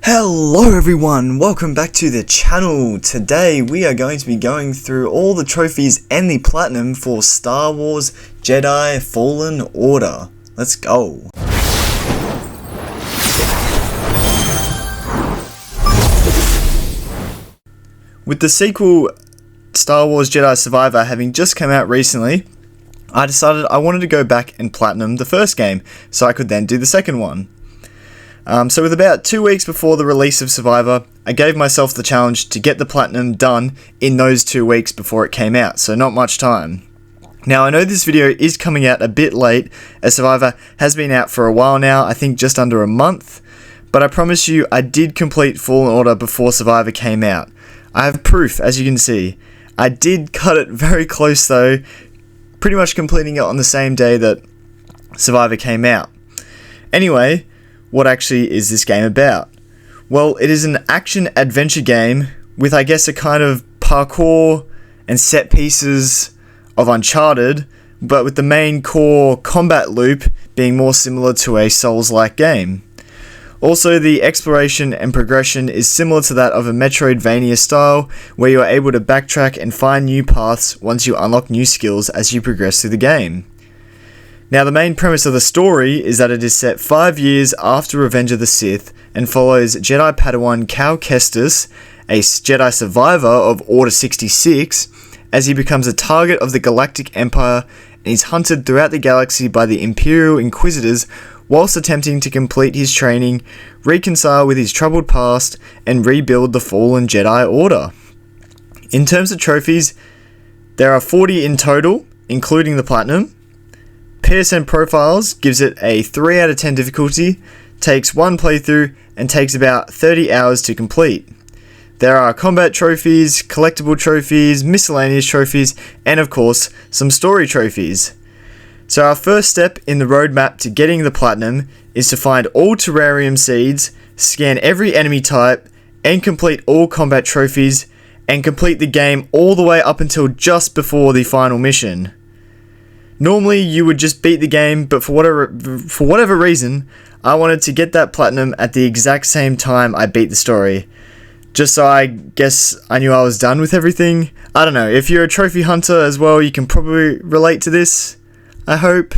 Hello everyone, welcome back to the channel. Today we are going to be going through all the trophies and the platinum for Star Wars Jedi Fallen Order. Let's go. With the sequel Star Wars Jedi Survivor having just come out recently, I decided I wanted to go back and platinum the first game so I could then do the second one. So with about 2 weeks before the release of Survivor, I gave myself the challenge to get the platinum done in those 2 weeks before it came out, so not much time. Now I know this video is coming out a bit late, as Survivor has been out for a while now, I think just under a month, but I promise you I did complete Fallen Order before Survivor came out. I have proof, as you can see. I did cut it very close though, pretty much completing it on the same day that Survivor came out. Anyway, what actually is this game about? Well, it is an action-adventure game with, I guess, a kind of parkour and set pieces of Uncharted, but with the main core combat loop being more similar to a Souls-like game. Also, the exploration and progression is similar to that of a Metroidvania style, where you are able to backtrack and find new paths once you unlock new skills as you progress through the game. Now, the main premise of the story is that it is set 5 years after Revenge of the Sith and follows Jedi Padawan Cal Kestis, a Jedi survivor of Order 66, as he becomes a target of the Galactic Empire and is hunted throughout the galaxy by the Imperial Inquisitors whilst attempting to complete his training, reconcile with his troubled past, and rebuild the fallen Jedi Order. In terms of trophies, there are 40 in total, including the platinum. PSN Profiles gives it a 3 out of 10 difficulty, takes 1 playthrough, and takes about 30 hours to complete. There are combat trophies, collectible trophies, miscellaneous trophies, and of course, some story trophies. So our first step in the roadmap to getting the platinum is to find all terrarium seeds, scan every enemy type, and complete all combat trophies, and complete the game all the way up until just before the final mission. Normally you would just beat the game, but for whatever reason, I wanted to get that platinum at the exact same time I beat the story. Just so I guess I knew I was done with everything. I don't know, if you're a trophy hunter as well, you can probably relate to this, I hope.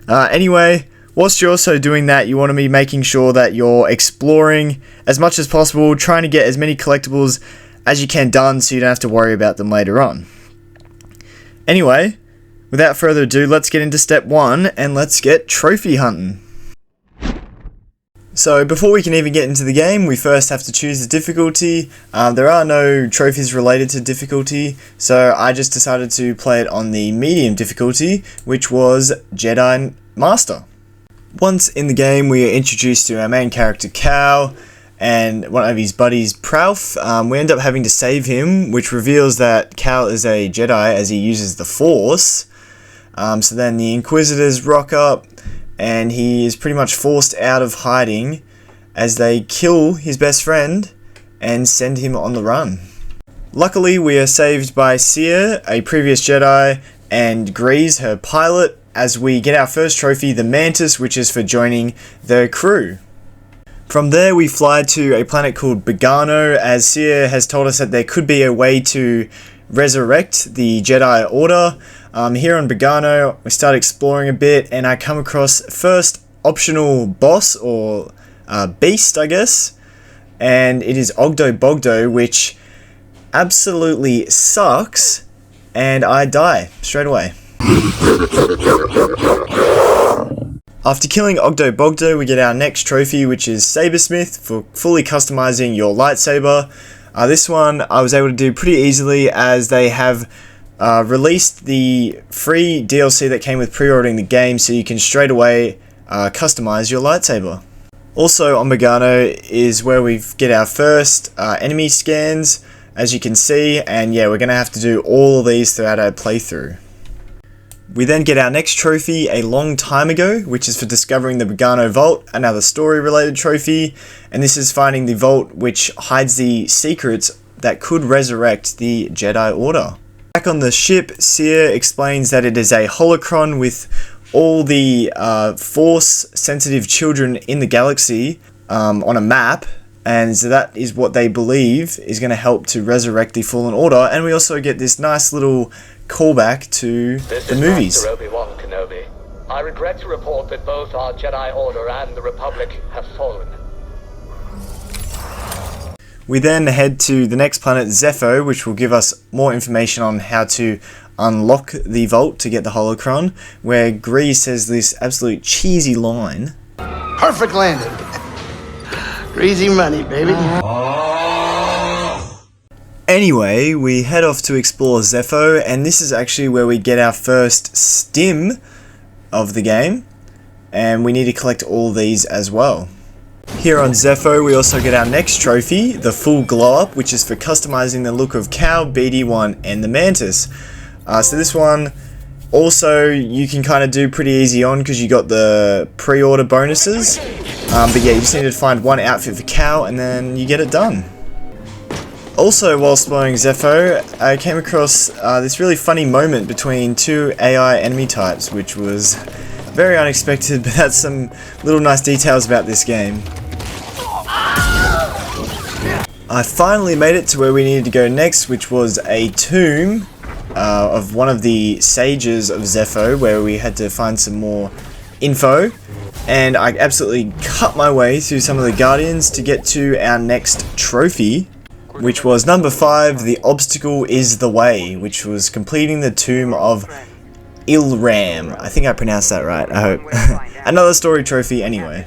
Anyway, whilst you're also doing that, you want to be making sure that you're exploring as much as possible, trying to get as many collectibles as you can done so you don't have to worry about them later on. Anyway, without further ado, let's get into step 1 and let's get trophy hunting. So before we can even get into the game, we first have to choose the difficulty. There are no trophies related to difficulty, so I just decided to play it on the medium difficulty, which was Jedi Master. Once in the game, we are introduced to our main character Cal and one of his buddies Prauf. We end up having to save him, which reveals that Cal is a Jedi as he uses the Force. So then the Inquisitors rock up, and he is pretty much forced out of hiding as they kill his best friend and send him on the run. Luckily, we are saved by Seer, a previous Jedi, and Grease, her pilot, as we get our first trophy, the Mantis, which is for joining the crew. From there, we fly to a planet called Bogano, as Seer has told us that there could be a way to resurrect the Jedi Order. Here on Bogano, we start exploring a bit, and I come across first optional boss, or beast, I guess, and it is Ogdo Bogdo, which absolutely sucks, and I die straight away. After killing Ogdo Bogdo, we get our next trophy, which is Sabersmith, for fully customizing your lightsaber. This one I was able to do pretty easily, as they have released the free DLC that came with pre-ordering the game, so you can straight away customize your lightsaber. Also on Bogano is where we get our first enemy scans, as you can see, and yeah, we're going to have to do all of these throughout our playthrough. We then get our next trophy a long time ago, which is for discovering the Bogano Vault, another story related trophy, and this is finding the vault which hides the secrets that could resurrect the Jedi Order. Back on the ship, Seer explains that it is a holocron with all the Force-sensitive children in the galaxy on a map, And so that is what they believe is going to help to resurrect the Fallen Order. And we also get this nice little callback to the movies. Master Obi-Wan Kenobi. I regret to report that both our Jedi Order and the Republic have fallen. We then head to the next planet, Zepho, which will give us more information on how to unlock the vault to get the holocron, where Grease says this absolute cheesy line. Perfect landing. Greasy money, baby. Anyway, we head off to explore Zepho, and this is actually where we get our first stim of the game, and we need to collect all these as well. Here on Zepho, we also get our next trophy, the full glow up, which is for customizing the look of Cal, BD1, and the Mantis. So this one also you can kind of do pretty easy on because you got the pre-order bonuses. But yeah, you just need to find one outfit for Cal and then you get it done. Also, while exploring Zepho, I came across this really funny moment between two AI enemy types, which was very unexpected, but that's some little nice details about this game. I finally made it to where we needed to go next, which was a tomb of one of the sages of Zepho, where we had to find some more info. And I absolutely cut my way through some of the Guardians to get to our next trophy, which was number 5, The Obstacle is the Way, which was completing the tomb of Ilram. I think I pronounced that right, I hope. Another story trophy anyway.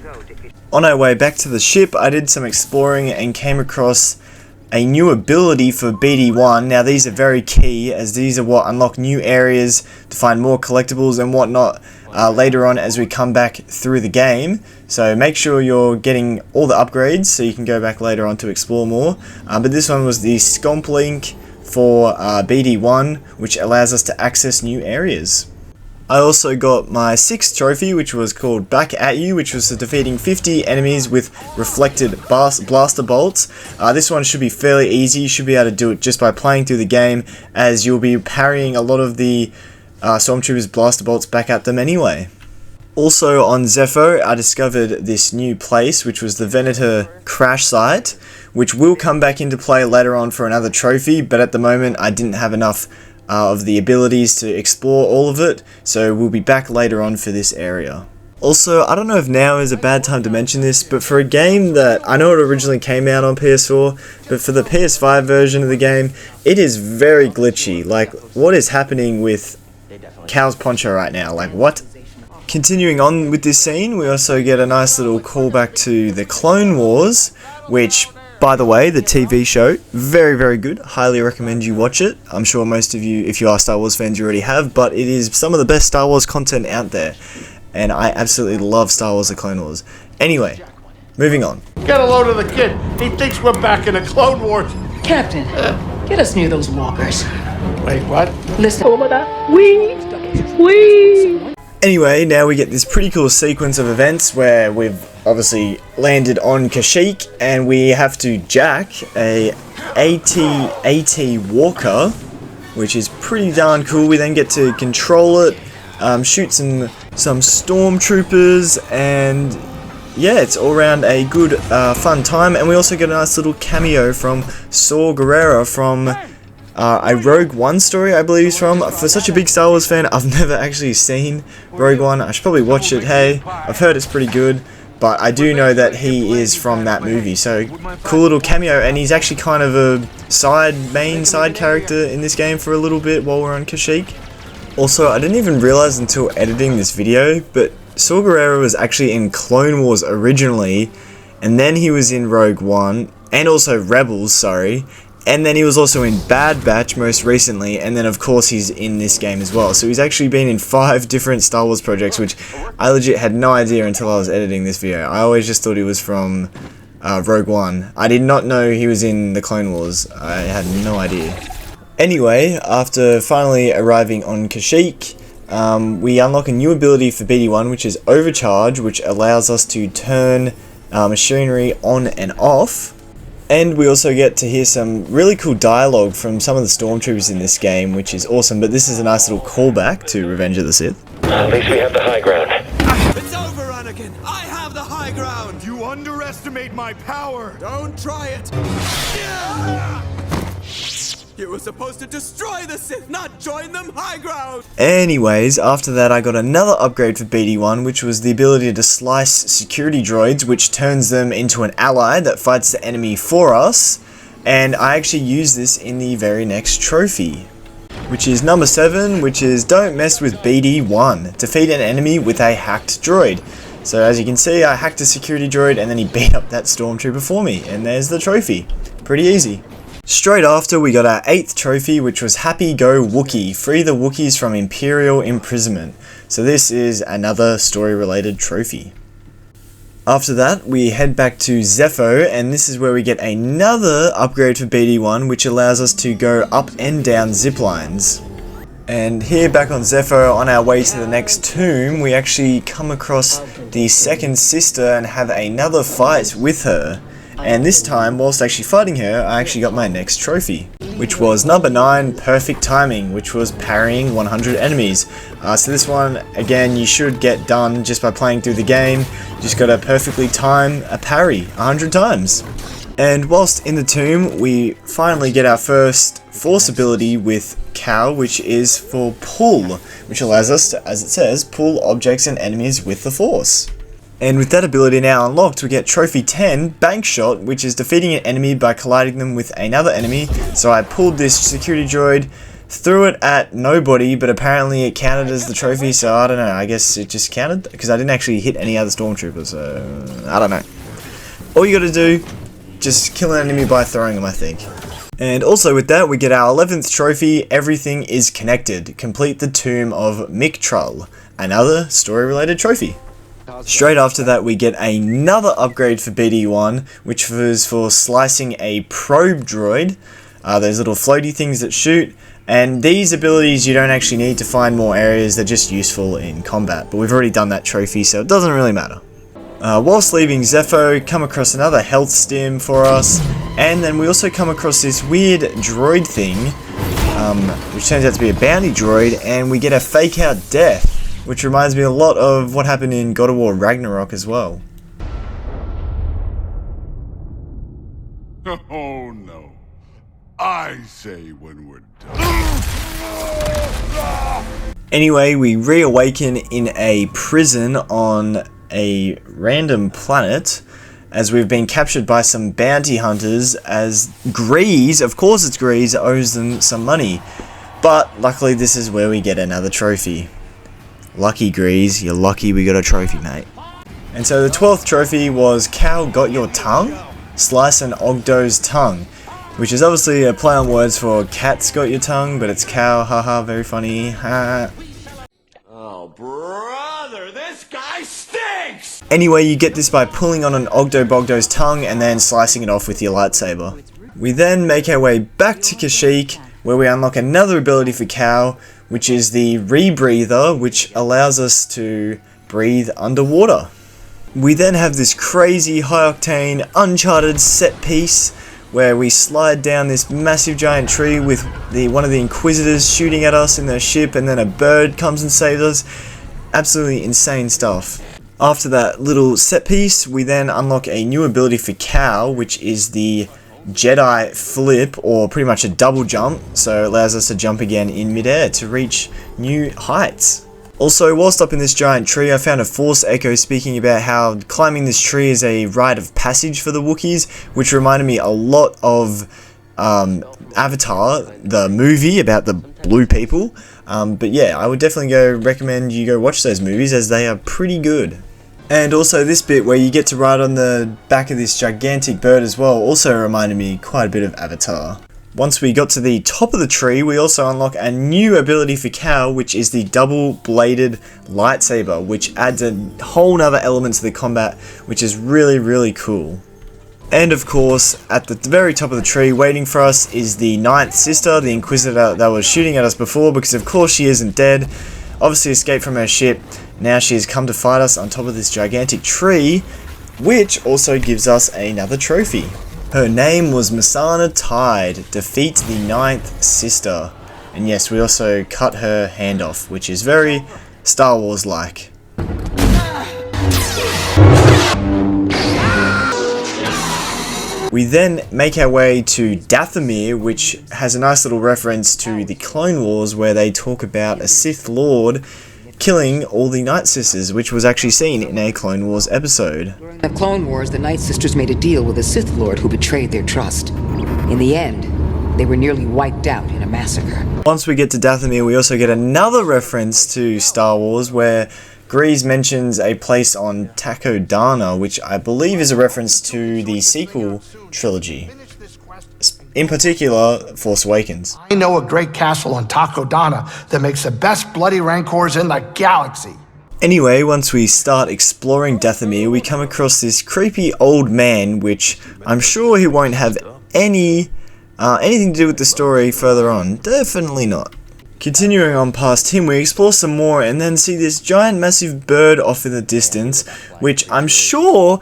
On our way back to the ship, I did some exploring and came across a new ability for BD1. Now these are very key, as these are what unlock new areas to find more collectibles and whatnot later on as we come back through the game. So make sure you're getting all the upgrades so you can go back later on to explore more. But this one was the Scomp Link for BD1, which allows us to access new areas. I also got my 6th trophy, which was called Back At You, which was for defeating 50 enemies with reflected blaster bolts. This one should be fairly easy. You should be able to do it just by playing through the game, as you'll be parrying a lot of the Stormtroopers' blaster bolts back at them anyway. Also on Zepho, I discovered this new place, which was the Venator crash site, which will come back into play later on for another trophy, but at the moment I didn't have enough of the abilities to explore all of it, so we'll be back later on for this area. Also, I don't know if now is a bad time to mention this, but for a game that I know it originally came out on PS4, but for the PS5 version of the game, it is very glitchy. Like, what is happening with Cal's poncho right now? Like, what? Continuing on with this scene, we also get a nice little callback to the Clone Wars, which, by the way, the TV show, very, very good. Highly recommend you watch it. I'm sure most of you, if you are Star Wars fans, you already have, but it is some of the best Star Wars content out there. And I absolutely love Star Wars The Clone Wars. Anyway, moving on. Get a load of the kid. He thinks we're back in the Clone Wars. Captain, get us near those walkers. Wait, what? Listen. Anyway, now we get this pretty cool sequence of events where we've obviously landed on Kashyyyk and we have to jack a AT-AT walker, which is pretty darn cool. We then get to control it, shoot some stormtroopers, and yeah, it's all around a good fun time. And we also get a nice little cameo from Saw Gerrera from a Rogue One story, I believe he's from. For such a big Star Wars fan, I've never actually seen Rogue One. I should probably watch it. Hey, I've heard it's pretty good, but I do know that he is from that movie. So cool little cameo, and he's actually kind of a main side character in this game for a little bit while we're on Kashyyyk. Also, I didn't even realize until editing this video, but Saw Gerrera was actually in Clone Wars originally, and then he was in Rogue One, and also Rebels, sorry. And then he was also in Bad Batch most recently, and then of course he's in this game as well. So he's actually been in 5 different Star Wars projects, which I legit had no idea until I was editing this video. I always just thought he was from Rogue One. I did not know he was in the Clone Wars. I had no idea. Anyway, after finally arriving on Kashyyyk, we unlock a new ability for BD1, which is Overcharge, which allows us to turn machinery on and off. And we also get to hear some really cool dialogue from some of the stormtroopers in this game, which is awesome. But this is a nice little callback to Revenge of the Sith. At least we have the high ground. It's over, Anakin! I have the high ground! You underestimate underestimate my power! Don't try it! You were supposed to destroy the Sith, not join them high ground! Anyways, after that I got another upgrade for BD1, which was the ability to slice security droids, which turns them into an ally that fights the enemy for us. And I actually use this in the very next trophy, which is number 7, which is don't mess with BD1. Defeat an enemy with a hacked droid. So as you can see, I hacked a security droid and then he beat up that stormtrooper for me, and there's the trophy. Pretty easy. Straight after, we got our 8th trophy, which was Happy Go Wookiee. Free the Wookiees from Imperial imprisonment. So this is another story-related trophy. After that, we head back to Zepho, and this is where we get another upgrade for BD1, which allows us to go up and down ziplines. And here back on Zepho, on our way to the next tomb, we actually come across the second sister and have another fight with her. And this time, whilst actually fighting her, I actually got my next trophy, which was number 9, Perfect Timing, which was parrying 100 enemies. So this one, again, you should get done just by playing through the game. You just gotta perfectly time a parry 100 times. And whilst in the tomb, we finally get our first Force ability with Cow, which is for pull, which allows us to, as it says, pull objects and enemies with the Force. And with that ability now unlocked, we get Trophy 10, Bank Shot, which is defeating an enemy by colliding them with another enemy. So I pulled this security droid, threw it at nobody, but apparently it counted as the trophy, so I don't know, I guess it just counted, because I didn't actually hit any other stormtroopers, so I don't know. All you gotta do, just kill an enemy by throwing them, I think. And also with that, we get our 11th trophy, Everything is Connected. Complete the Tomb of Mictrul, another story-related trophy. Straight after that, we get another upgrade for BD1, which was for slicing a probe droid. Those little floaty things that shoot, and these abilities you don't actually need to find more areas, they're just useful in combat, but we've already done that trophy, so it doesn't really matter. Whilst leaving Zepho, come across another health stim for us, and then we also come across this weird droid thing, which turns out to be a bounty droid, and we get a fake out death, which reminds me a lot of what happened in God of War Ragnarok as well. Oh no. I say when we're done. Anyway, we reawaken in a prison on a random planet, as we've been captured by some bounty hunters, as Grease, of course it's Grease, owes them some money. But luckily this is where we get another trophy. Lucky Grease, you're lucky we got a trophy, mate. And so the 12th trophy was Cow Got Your Tongue? Slice an Ogdo's tongue. Which is obviously a play on words for Cat's Got Your Tongue, but it's cow, haha, very funny, ha. Oh, brother, this guy stinks! Anyway, you get this by pulling on an Ogdo Bogdo's tongue and then slicing it off with your lightsaber. We then make our way back to Kashyyyk, where we unlock another ability for Cow, which is the Rebreather, which allows us to breathe underwater. We then have this crazy high-octane Uncharted set piece, where we slide down this massive giant tree with one of the Inquisitors shooting at us in their ship, and then a bird comes and saves us. Absolutely insane stuff. After that little set piece, we then unlock a new ability for Cow, which is the Jedi Flip, or pretty much a double jump, so it allows us to jump again in midair to reach new heights. Also, whilst up in this giant tree, I found a Force Echo speaking about how climbing this tree is a rite of passage for the Wookiees, which reminded me a lot of Avatar, the movie about the blue people. But yeah, I would definitely recommend you go watch those movies, as they are pretty good. And also this bit where you get to ride on the back of this gigantic bird as well also reminded me quite a bit of Avatar. Once we got to the top of the tree, we also unlock a new ability for Cow, which is the double-bladed lightsaber, which adds a whole nother element to the combat, which is really, really cool. And of course, at the very top of the tree, waiting for us, is the 9th sister, the Inquisitor that was shooting at us before, because of course she isn't dead. Obviously escaped from her ship. Now she has come to fight us on top of this gigantic tree, which also gives us another trophy. Her name was Masana Tide. Defeat the 9th sister. And yes, we also cut her hand off, which is very Star Wars-like. We then make our way to Dathomir, which has a nice little reference to the Clone Wars where they talk about a Sith Lord killing all the Night Sisters, which was actually seen in a Clone Wars episode. During the Clone Wars, the Night Sisters made a deal with a Sith Lord who betrayed their trust. In the end, they were nearly wiped out in a massacre. Once we get to Dathomir, we also get another reference to Star Wars where Grease mentions a place on Takodana, which I believe is a reference to the sequel trilogy. In particular, Force Awakens. I know a great castle on Takodana that makes the best bloody rancors in the galaxy. Anyway, once we start exploring Dathomir, we come across this creepy old man, which I'm sure he won't have anything to do with the story further on. Definitely not. Continuing on past him, we explore some more and then see this giant massive bird off in the distance, which I'm sure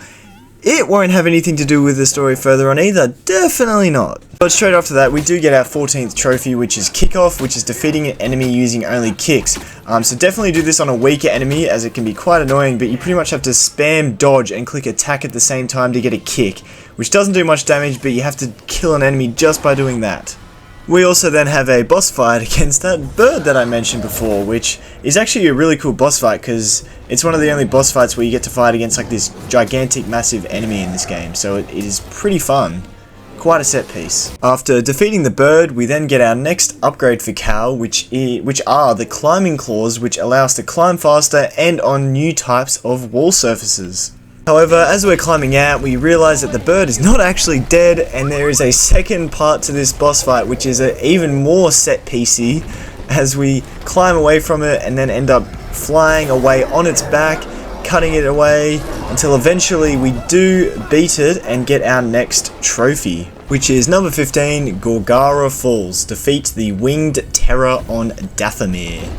it won't have anything to do with the story further on either. Definitely not. But straight after that, we do get our 14th trophy, which is Kickoff, which is defeating an enemy using only kicks. So definitely do this on a weaker enemy, as it can be quite annoying, but you pretty much have to spam dodge and click attack at the same time to get a kick, which doesn't do much damage, but you have to kill an enemy just by doing that. We also then have a boss fight against that bird that I mentioned before, which is actually a really cool boss fight because it's one of the only boss fights where you get to fight against like this gigantic massive enemy in this game, so it is pretty fun. Quite a set piece. After defeating the bird, we then get our next upgrade for Cal, which are the climbing claws, which allow us to climb faster and on new types of wall surfaces. However, as we're climbing out, we realise that the bird is not actually dead, and there is a second part to this boss fight, which is even more set piecey, as we climb away from it and then end up flying away on its back, cutting it away, until eventually we do beat it and get our next trophy, which is number 15, Gorgara Falls. Defeat the Winged Terror on Dathomir.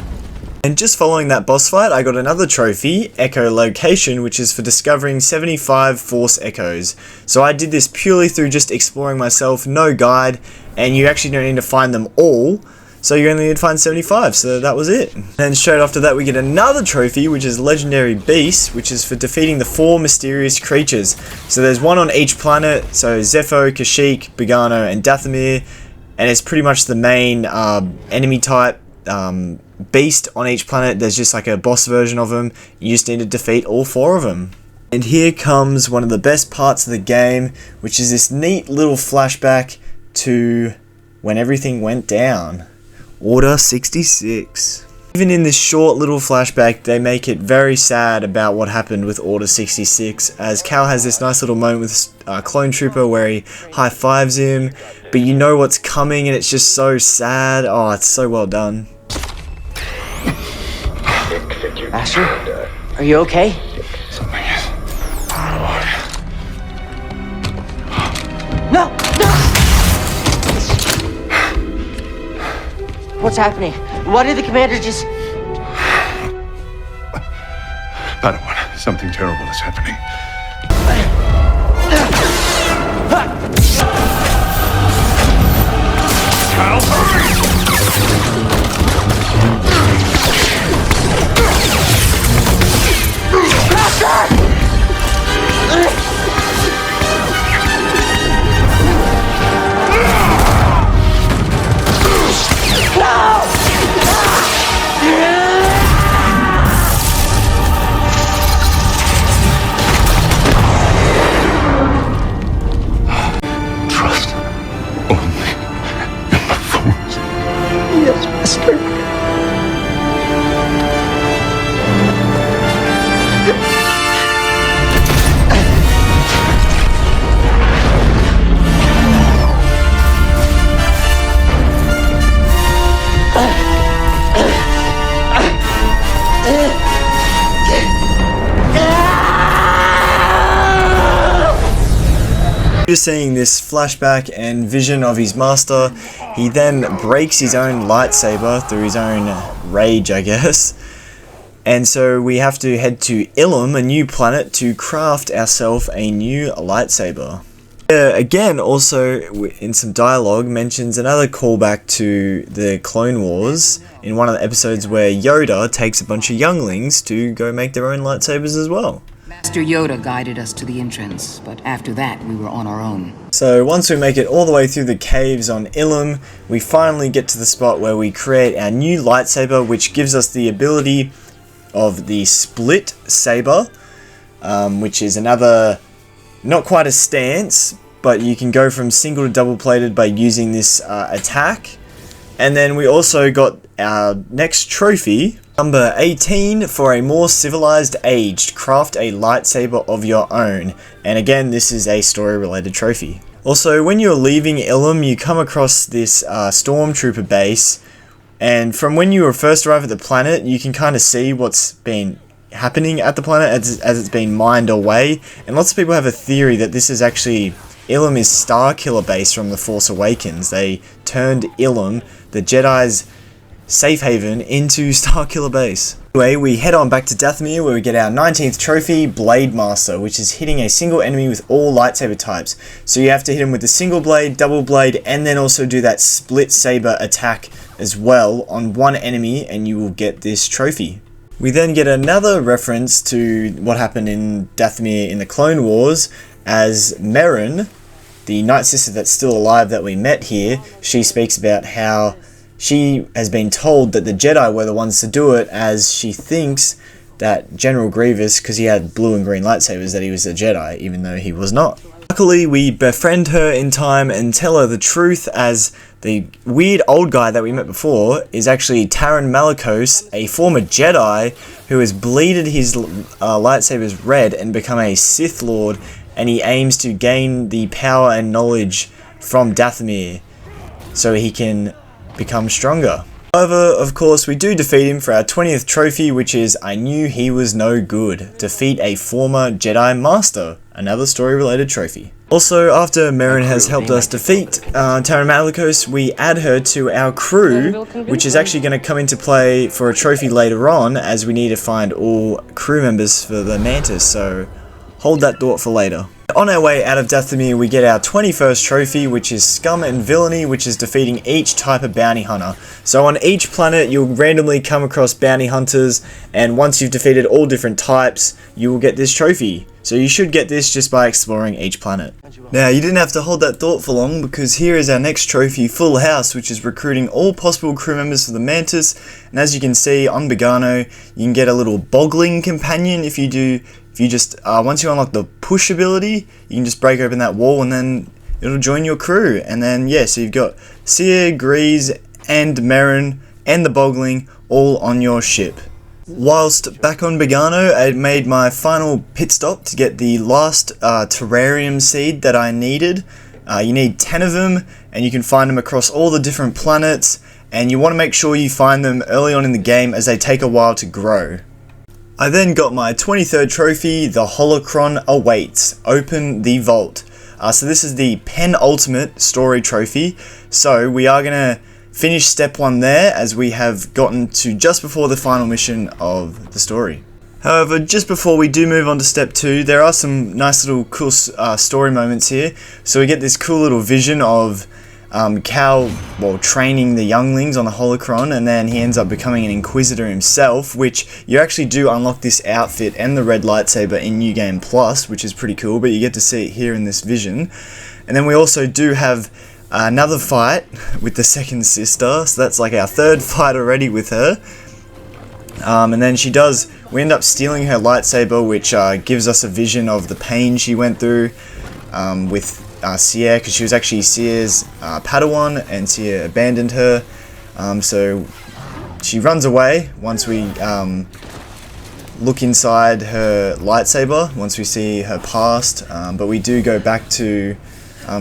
And just following that boss fight, I got another trophy, Echo Location, which is for discovering 75 Force Echoes. So I did this purely through just exploring myself, no guide, and you actually don't need to find them all, so you only need to find 75, so that was it. And straight after that we get another trophy, which is Legendary Beast, which is for defeating the 4 mysterious creatures. So there's one on each planet, so Zepho, Kashyyyk, Bogano, and Dathomir, and it's pretty much the main enemy type beast on each planet. There's just like a boss version of them. You just need to defeat all 4 of them. And here comes one of the best parts of the game, which is this neat little flashback to when everything went down. Order 66. Even in this short little flashback, they make it very sad about what happened with Order 66, as Cal has this nice little moment with Clone Trooper where he high-fives him, but you know what's coming and it's just so sad. Oh, it's so well done. Asher, are you okay? Something is. No! No! What's happening? Why did the commander just... Padawan, something terrible is happening. Cal, hurry! Trust only in the Force. Yes, Master. After seeing this flashback and vision of his master, he then breaks his own lightsaber through his own rage, I guess. And so we have to head to Ilum, a new planet, to craft ourselves a new lightsaber. Again, also in some dialogue, mentions another callback to the Clone Wars in one of the episodes where Yoda takes a bunch of younglings to go make their own lightsabers as well. Master Yoda guided us to the entrance, but after that we were on our own. So once we make it all the way through the caves on Ilum, we finally get to the spot where we create our new lightsaber, which gives us the ability of the split saber, which is another, not quite a stance, but you can go from single to double plated by using this attack. And then we also got our next trophy, number 18, for a more civilized age. Craft a lightsaber of your own. And again, this is a story related trophy. Also, when you're leaving Ilum, you come across this stormtrooper base. And from when you first arrive at the planet, you can kind of see what's been happening at the planet as it's been mined away. And lots of people have a theory that this is actually Ilum is Starkiller Base from The Force Awakens. They turned Ilum, the Jedi's safe haven, into Starkiller Base. Anyway, we head on back to Dathomir where we get our 19th trophy, Blade Master, which is hitting a single enemy with all lightsaber types. So you have to hit him with the single blade, double blade, and then also do that split saber attack as well on one enemy, and you will get this trophy. We then get another reference to what happened in Dathomir in the Clone Wars, as Merrin, the Night Sister that's still alive that we met here, she speaks about how she has been told that the Jedi were the ones to do it, as she thinks that General Grievous, because he had blue and green lightsabers, that he was a Jedi, even though he was not. Luckily, we befriend her in time and tell her the truth, as the weird old guy that we met before is actually Taron Malicos, a former Jedi who has bleeded his lightsabers red and become a Sith Lord, and he aims to gain the power and knowledge from Dathomir so he can become stronger. However, of course, we do defeat him for our 20th trophy, which is I Knew He Was No Good. Defeat a former Jedi Master. Another story-related trophy. Also, after Merrin has helped us defeat Taron Malicos, we add her to our crew, which is actually going to come into play for a trophy later on, as we need to find all crew members for the Mantis, so hold that thought for later. On our way out of Dathomir, we get our 21st trophy, which is Scum and Villainy, which is defeating each type of bounty hunter. So on each planet, you'll randomly come across bounty hunters, and once you've defeated all different types, you will get this trophy. So you should get this just by exploring each planet. Now, you didn't have to hold that thought for long, because here is our next trophy, Full House, which is recruiting all possible crew members for the Mantis. And as you can see on Bogano, you can get a little boggling companion if you just, once you unlock the push ability, you can just break open that wall and then it'll join your crew. And then, yeah, so you've got Seer, Grease, and Merrin, and the Boggling all on your ship. Whilst back on Bogano, I made my final pit stop to get the last terrarium seed that I needed. You need 10 of them, and you can find them across all the different planets, and you want to make sure you find them early on in the game as they take a while to grow. I then got my 23rd trophy, the Holocron Awaits. Open the Vault. So this is the penultimate story trophy, so we are going to finish step 1 there, as we have gotten to just before the final mission of the story. However, just before we do move on to step 2, there are some nice little cool story moments here. So we get this cool little vision of Cal, training the younglings on the Holocron, and then he ends up becoming an Inquisitor himself, which you actually do unlock this outfit and the red lightsaber in New Game Plus, which is pretty cool, but you get to see it here in this vision. And then we also do have another fight with the second sister, so that's like our 3rd fight already with her. And then we end up stealing her lightsaber, which gives us a vision of the pain she went through with Seer, because she was actually Seer's Padawan, and Seer abandoned her. So she runs away once we look inside her lightsaber, once we see her past. But we do go back to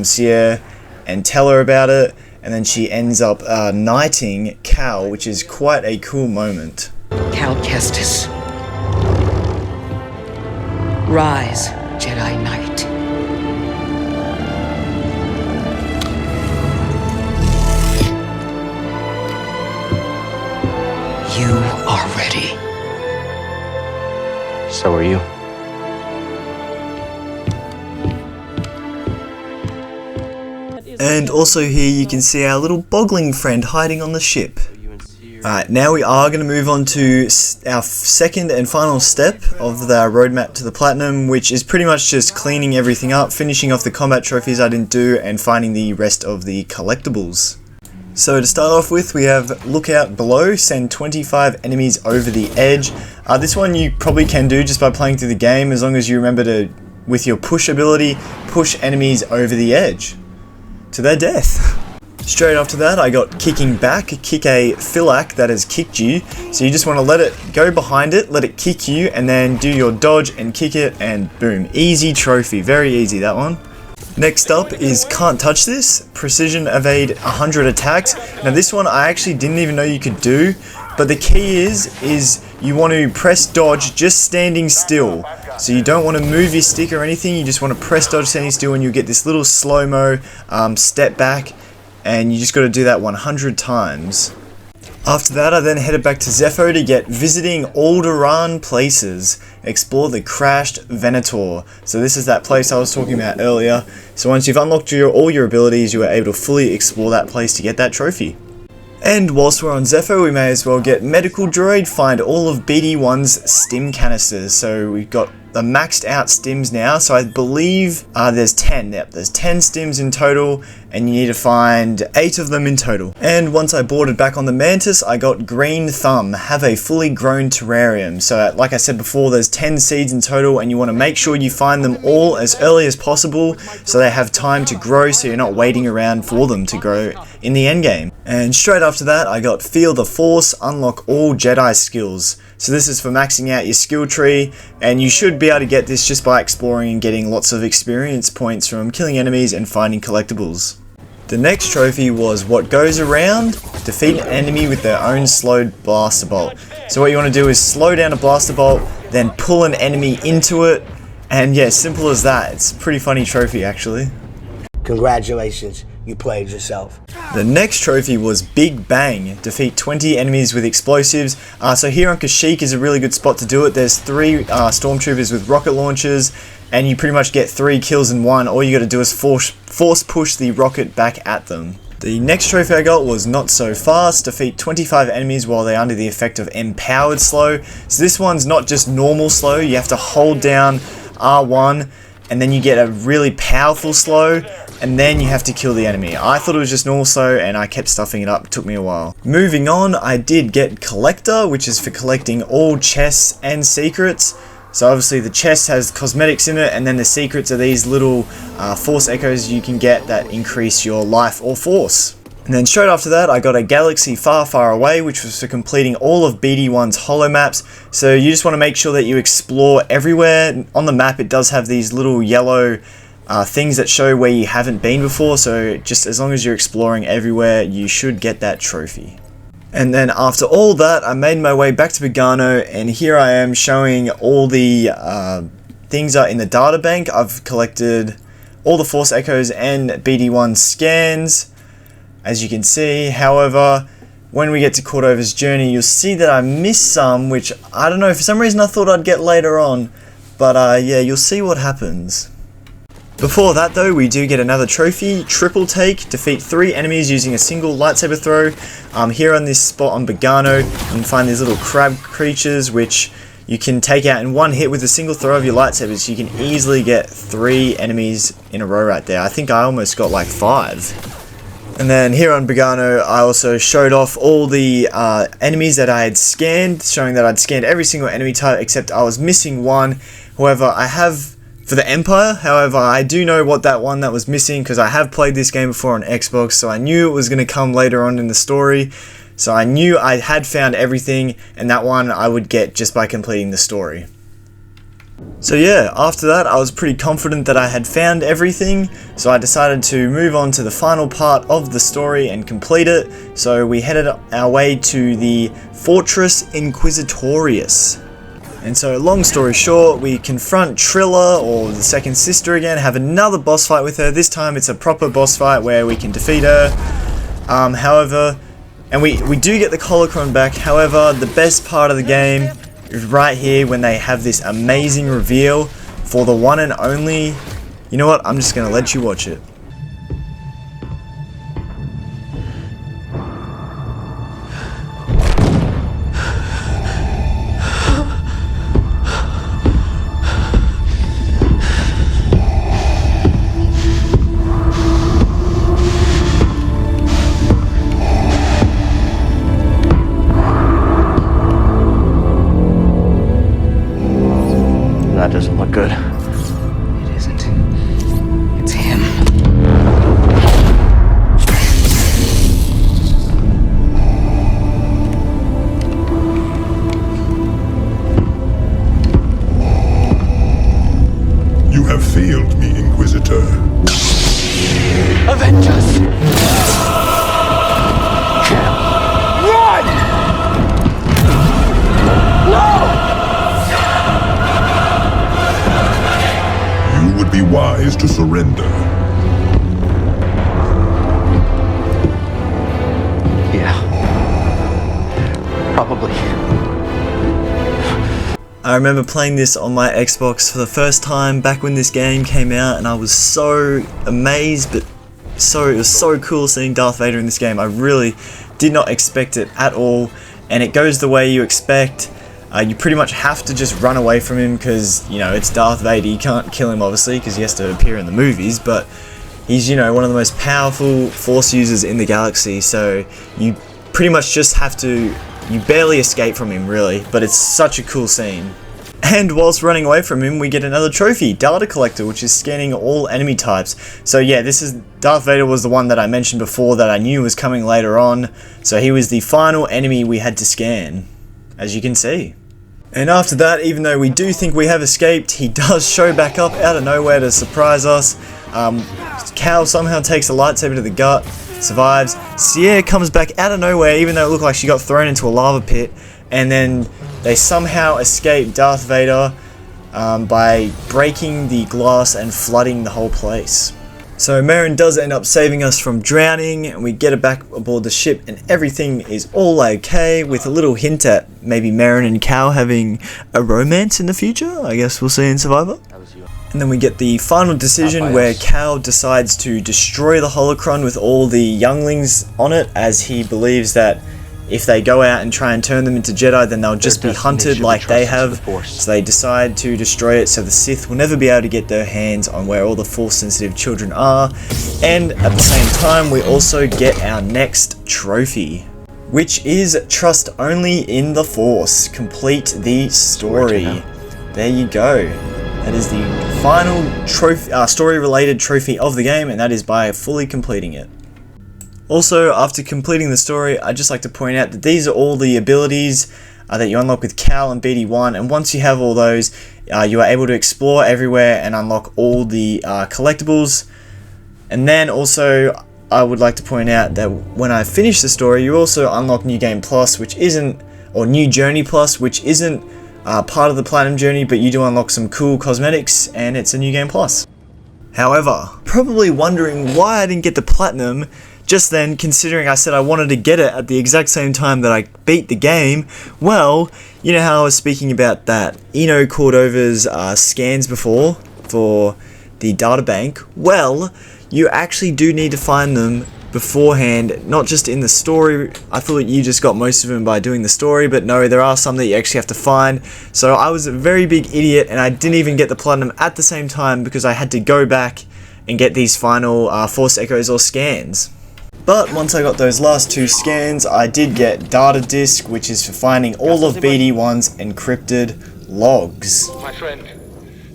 Seer and tell her about it, and then she ends up knighting Cal, which is quite a cool moment. Cal Kestis. Rise, Jedi Knight. You are ready. So are you. And also here you can see our little boggling friend hiding on the ship. Alright, now we are going to move on to our second and final step of the roadmap to the Platinum, which is pretty much just cleaning everything up, finishing off the combat trophies I didn't do, and finding the rest of the collectibles. So to start off with, we have Lookout Below, send 25 enemies over the edge. This one you probably can do just by playing through the game, as long as you remember to, with your push ability, push enemies over the edge to their death. Straight after that, I got Kicking Back, kick a Philac that has kicked you. So you just want to let it go behind it, let it kick you, and then do your dodge and kick it, and boom. Easy trophy, very easy that one. Next up is Can't Touch This, Precision Evade 100 attacks. Now this one I actually didn't even know you could do, but the key is you want to press dodge just standing still. So you don't want to move your stick or anything, you just want to press dodge standing still, and you get this little slow-mo step back, and you just got to do that 100 times. After that, I then headed back to Zepho to get Visiting Alderaan Places, explore the crashed Venator. So this is that place I was talking about earlier. So once you've unlocked all your abilities, you are able to fully explore that place to get that trophy. And whilst we're on Zepho, we may as well get Medical Droid, find all of BD1's stim canisters. So we've got the maxed out stims now, so I believe there's 10. Yep, there's 10 stims in total, and you need to find 8 of them in total. And once I boarded back on the Mantis, I got Green Thumb, have a fully grown terrarium. So like I said before, there's 10 seeds in total, and you want to make sure you find them all as early as possible so they have time to grow, so you're not waiting around for them to grow in the endgame. And straight after that, I got Feel the Force, unlock all Jedi skills. So this is for maxing out your skill tree, and you should be able to get this just by exploring and getting lots of experience points from killing enemies and finding collectibles. The next trophy was What Goes Around, defeat an enemy with their own slowed blaster bolt. So what you want to do is slow down a blaster bolt, then pull an enemy into it, and yeah, simple as that. It's a pretty funny trophy actually. Congratulations, you played yourself. The next trophy was Big Bang, defeat 20 enemies with explosives. So here on Kashyyyk is a really good spot to do it. There's 3 stormtroopers with rocket launchers, and you pretty much get 3 kills in one. All you got to do is force push the rocket back at them. The next trophy I got was Not So Fast, defeat 25 enemies while they're under the effect of Empowered Slow. So this one's not just normal slow, you have to hold down R1 and then you get a really powerful slow, and then you have to kill the enemy. I thought it was just normal slow, and I kept stuffing it up. It took me a while. Moving on, I did get Collector, which is for collecting all chests and secrets. So obviously the chest has cosmetics in it, and then the secrets are these little force echoes you can get that increase your life or force. And then straight after that, I got a Galaxy Far Far Away, which was for completing all of BD1's holo maps. So you just want to make sure that you explore everywhere. On the map, it does have these little yellow things that show where you haven't been before. So just as long as you're exploring everywhere, you should get that trophy. And then after all that, I made my way back to Bogano, and here I am showing all the things are in the data bank. I've collected all the Force Echoes and BD1 scans, as you can see. However, when we get to Cordova's journey, you'll see that I missed some, which I don't know, for some reason I thought I'd get later on, but yeah, you'll see what happens. Before that though, we do get another trophy, Triple Take, defeat 3 enemies using a single lightsaber throw. Here on this spot on Bogano, you can find these little crab creatures which you can take out in one hit with a single throw of your lightsaber, so you can easily get 3 enemies in a row right there. I think I almost got like 5. And then here on Bogano, I also showed off all the enemies that I had scanned, showing that I'd scanned every single enemy type except I was missing one. However, I have for the Empire. However, I do know what that one that was missing because I have played this game before on Xbox, so I knew it was going to come later on in the story. So I knew I had found everything, and that one I would get just by completing the story. So yeah, after that I was pretty confident that I had found everything, so I decided to move on to the final part of the story and complete it. So we headed our way to the Fortress Inquisitorius. And so long story short, we confront Trilla, or the second sister again, have another boss fight with her. This time it's a proper boss fight where we can defeat her. However, and we do get the Holocron back. However, the best part of the game is right here when they have this amazing reveal for the one and only. You know what? I'm just going to let you watch it. Avenge us! You would be wise to surrender. Yeah. Probably. I remember playing this on my Xbox for the first time back when this game came out, and I was so amazed, but it was so cool seeing Darth Vader in this game. I really did not expect it at all, and it goes the way you expect. You pretty much have to just run away from him because, you know, it's Darth Vader. You can't kill him, obviously, because he has to appear in the movies, but he's, you know, one of the most powerful Force users in the galaxy, so you pretty much just have to, you barely escape from him, really, but it's such a cool scene. And whilst running away from him, we get another trophy, Data Collector, which is scanning all enemy types. So yeah, Darth Vader was the one that I mentioned before that I knew was coming later on, so he was the final enemy we had to scan, as you can see. And after that, even though we do think we have escaped, he does show back up out of nowhere to surprise us. Cal somehow takes a lightsaber to the gut, survives. Sierra comes back out of nowhere, even though it looked like she got thrown into a lava pit. And then they somehow escape Darth Vader by breaking the glass and flooding the whole place. So Merrin does end up saving us from drowning, and we get it back aboard the ship, and everything is all okay, with a little hint at maybe Merrin and Cal having a romance in the future. I guess we'll see in Survivor. And then we get the final decision where Cal decides to destroy the holocron with all the younglings on it, as he believes that if they go out and try and turn them into Jedi, then they'll just be hunted like they have. So they decide to destroy it so the Sith will never be able to get their hands on where all the Force-sensitive children are. And at the same time, we also get our next trophy, which is Trust Only in the Force. Complete the story. There you go. That is the final story-related trophy of the game, and that is by fully completing it. Also, after completing the story, I'd just like to point out that these are all the abilities that you unlock with Cal and BD1, and once you have all those, you are able to explore everywhere and unlock all the collectibles. And then also, I would like to point out that when I finish the story, you also unlock New Game Plus, which isn't, or New Journey Plus, which isn't part of the Platinum Journey, but you do unlock some cool cosmetics, and it's a New Game Plus. However, probably wondering why I didn't get the Platinum just then, considering I said I wanted to get it at the exact same time that I beat the game. Well, you know how I was speaking about that Eno Cordova's scans before for the databank? Well, you actually do need to find them beforehand, not just in the story. I thought you just got most of them by doing the story, but no, there are some that you actually have to find. So I was a very big idiot, and I didn't even get the Platinum at the same time because I had to go back and get these final Force Echoes or scans. But once I got those last two scans, I did get Data Disk, which is for finding all of BD1's encrypted logs. My friend,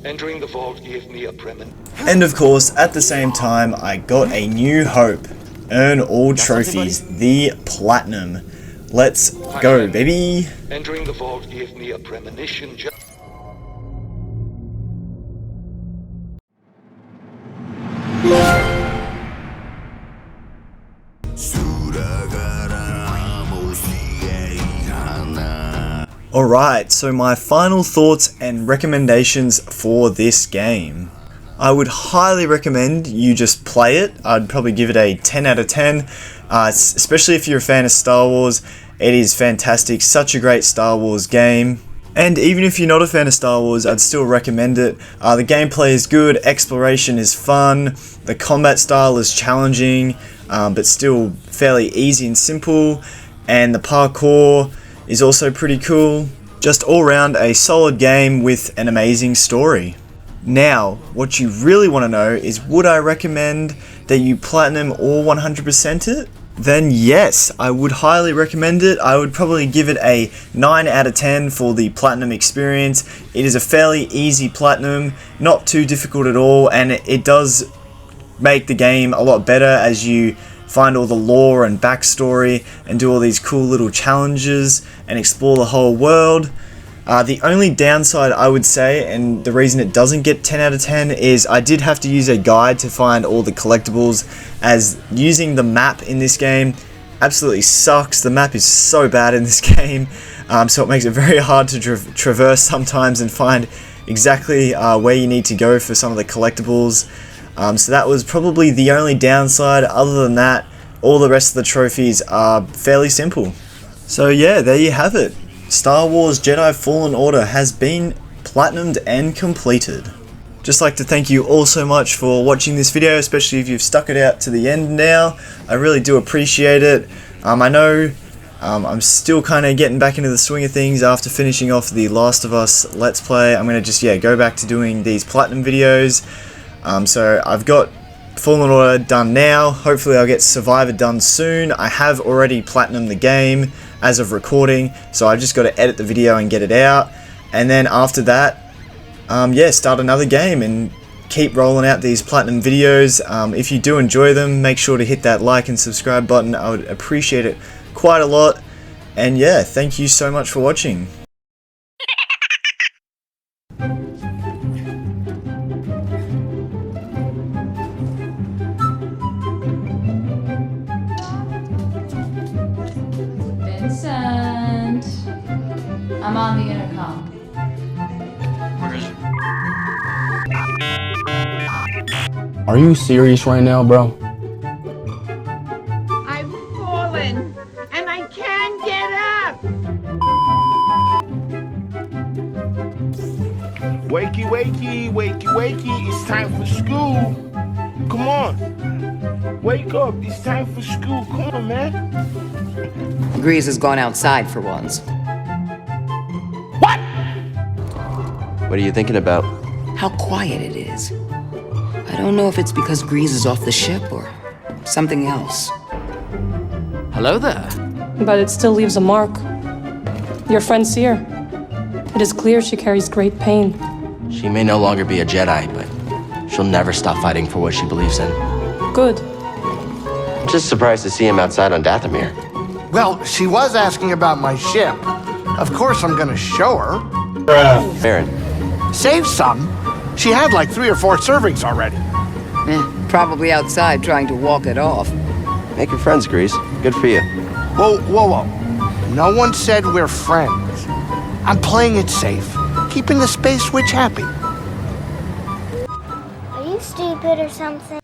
entering the vault gave me a premonition. And of course, at the same time, I got a new hope. Earn all trophies, the Platinum. Let's go, baby! Entering the vault gave me a premonition. Alright, so my final thoughts and recommendations for this game. I would highly recommend you just play it. I'd probably give it a 10 out of 10, especially if you're a fan of Star Wars. It is fantastic, such a great Star Wars game. And even if you're not a fan of Star Wars, I'd still recommend it. The gameplay is good, exploration is fun, the combat style is challenging, but still fairly easy and simple, and the parkour is also pretty cool. Just all around a solid game with an amazing story. Now, what you really want to know is, would I recommend that you platinum or 100% it? Then yes, I would highly recommend it. I would probably give it a 9 out of 10 for the platinum experience. It is a fairly easy platinum, not too difficult at all, and it does make the game a lot better as you find all the lore and backstory and do all these cool little challenges and explore the whole world. The only downside I would say, and the reason it doesn't get 10 out of 10, is I did have to use a guide to find all the collectibles, as using the map in this game absolutely sucks. The map is so bad in this game, so it makes it very hard to traverse sometimes and find exactly where you need to go for some of the collectibles. So that was probably the only downside. Other than that, all the rest of the trophies are fairly simple. So yeah, there you have it. Star Wars Jedi Fallen Order has been platinumed and completed. Just like to thank you all so much for watching this video, especially if you've stuck it out to the end now. I really do appreciate it. I know I'm still kind of getting back into the swing of things after finishing off the Last of Us Let's Play. I'm going to just go back to doing these platinum videos. So I've got Fallen Order done now. Hopefully I'll get Survivor done soon. I have already platinumed the game as of recording, so I just got to edit the video and get it out. And then after that, start another game and keep rolling out these platinum videos. If you do enjoy them, make sure to hit that like and subscribe button. I would appreciate it quite a lot. And yeah, thank you so much for watching. Vincent, I'm on the intercom. Where is it? Are you serious right now, bro? I've fallen, and I can't get up! Wakey, wakey, wakey, wakey, it's time for school. Come on. Wake up, it's time for school. Come on, man. Grease has gone outside for once. What? What are you thinking about? How quiet it is. I don't know if it's because Grease is off the ship or something else. Hello there. But it still leaves a mark. Your friend Seer. It is clear she carries great pain. She may no longer be a Jedi, but she'll never stop fighting for what she believes in. Good. I'm just surprised to see him outside on Dathomir. Well, she was asking about my ship. Of course I'm gonna show her. Aaron. Save some. She had like 3 or 4 servings already. Probably outside trying to walk it off. Making friends, Grease. Good for you. Whoa, whoa, whoa. No one said we're friends. I'm playing it safe, keeping the Space Witch happy. Are you stupid or something?